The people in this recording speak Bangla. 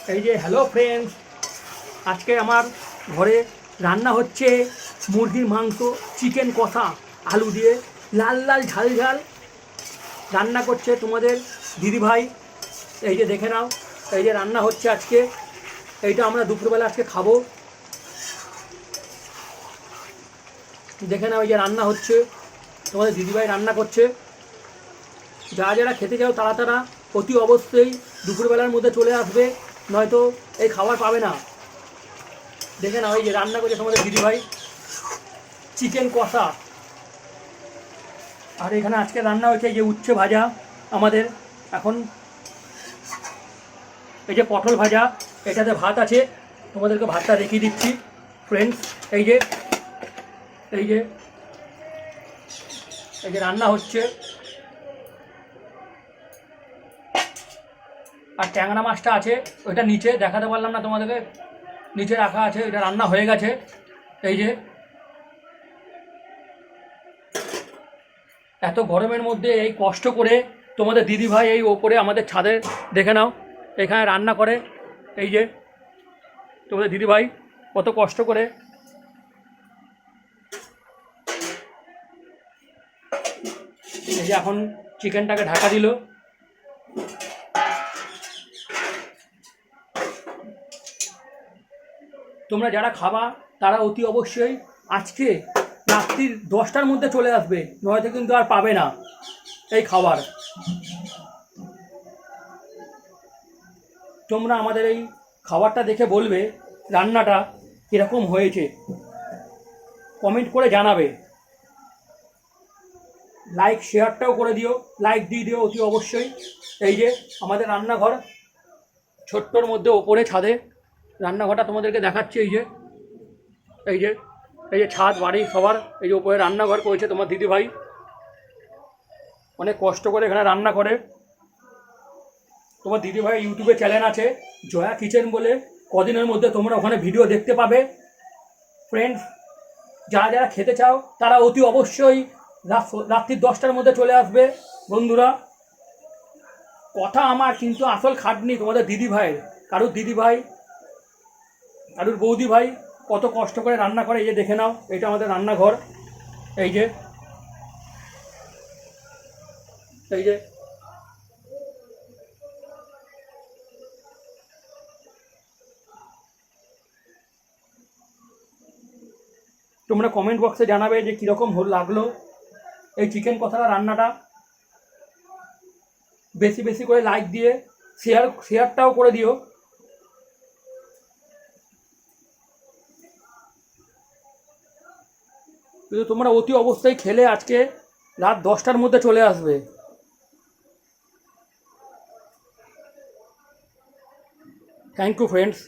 এই যে হ্যালো ফ্রেন্ডস, আজকে আমার ঘরে রান্না হচ্ছে মুরগির মাংস, চিকেন কষা আলু দিয়ে লাল লাল ঝাল ঝাল রান্না করছে তোমাদের দিদিভাই। এই যে দেখে নাও, এই যে রান্না হচ্ছে আজকে। এইটা আমরা দুপুরবেলা আজকে খাবো। দেখে নাও, এই যে রান্না হচ্ছে, তোমাদের দিদিভাই রান্না করছে। যারা যারা খেতে চাও তারা তারা অতি অবশ্যই দুপুরবেলার মধ্যে চলে আসবে, নয়তো এই খাবার পাবে না। দেখে নাও, এই যে রান্না করছে তোমাদের দিদিভাই চিকেন কষা। আর এখানে আজকে রান্না হয়েছে এই যে উচ্ছে ভাজা আমাদের। এখন এই যে পটল ভাজা, এটাতে ভাত আছে, তোমাদেরকে ভাতটা রেখে দিচ্ছি ফ্রেন্ডস। এই যে এই যে এই যে রান্না হচ্ছে। আর ট্যাংরা মাছটা আছে, ওইটা নিচে দেখাতে পারলাম না তোমাদেরকে, নিচে রাখা আছে, এটা রান্না হয়ে গেছে। এই যে এত গরমের মধ্যে এই কষ্ট করে তোমাদের দিদিভাই এই ওপরে আমাদের ছাদে, দেখে নাও, এখানে রান্না করে। এই যে তোমাদের দিদিভাই কত কষ্ট করে। এই যে এখন চিকেনটাকে ঢাকা দিল। তোমরা যারা খাবা তারা অতি অবশ্যই আজকে রাত্রির 10টার মধ্যে চলে আসবে, নয়তো কিন্তু আর পাবে না এই খাবার। তোমরা আমাদের এই খাবারটা দেখে বলবে রান্নাটা কীরকম হয়েছে, কমেন্ট করে জানাবে। লাইক শেয়ারটাও করে দিও, লাইক দিয়ে দিও অতি অবশ্যই। এই যে আমাদের রান্নাঘর, ছোট্টর মধ্যে ওপরে ছাদে রান্নাঘরটা তোমাদেরকে দেখাচ্ছি। এই যে এই যে এই যে ছাদ বাড়ি সবার, এই যে ওপরে রান্নাঘর করেছে তোমার দিদিভাই, অনেক কষ্ট করে এখানে রান্না করে। তোমার দিদিভাই ইউটিউবে চ্যানেল আছে জয়া কিচেন বলে, কদিনের মধ্যে তোমরা ওখানে ভিডিও দেখতে পাবে ফ্রেন্ডস। যারা যারা খেতে চাও তারা অতি অবশ্যই রাত্রি 10টার মধ্যে চলে আসবে বন্ধুরা। কথা আমার, কিন্তু আসল খাটনি তোমাদের দিদিভাইয়ের। কারুর দিদিভাই, কারুর বৌদি ভাই কত কষ্ট করে রান্না করে। এই যে দেখে নাও, এটা আমাদের রান্নাঘর। এই যে এই যে তোমরা কমেন্ট বক্সে জানাবে যে কীরকম লাগলো এই চিকেন কষা রান্নাটা। বেশি বেশি করে লাইক দিয়ে শেয়ারটাও করে দিও। কিন্তু তোমরা অতি অবশ্যই খেলে আজকে রাত 10টার মধ্যে চলে আসবে। Thank you friends.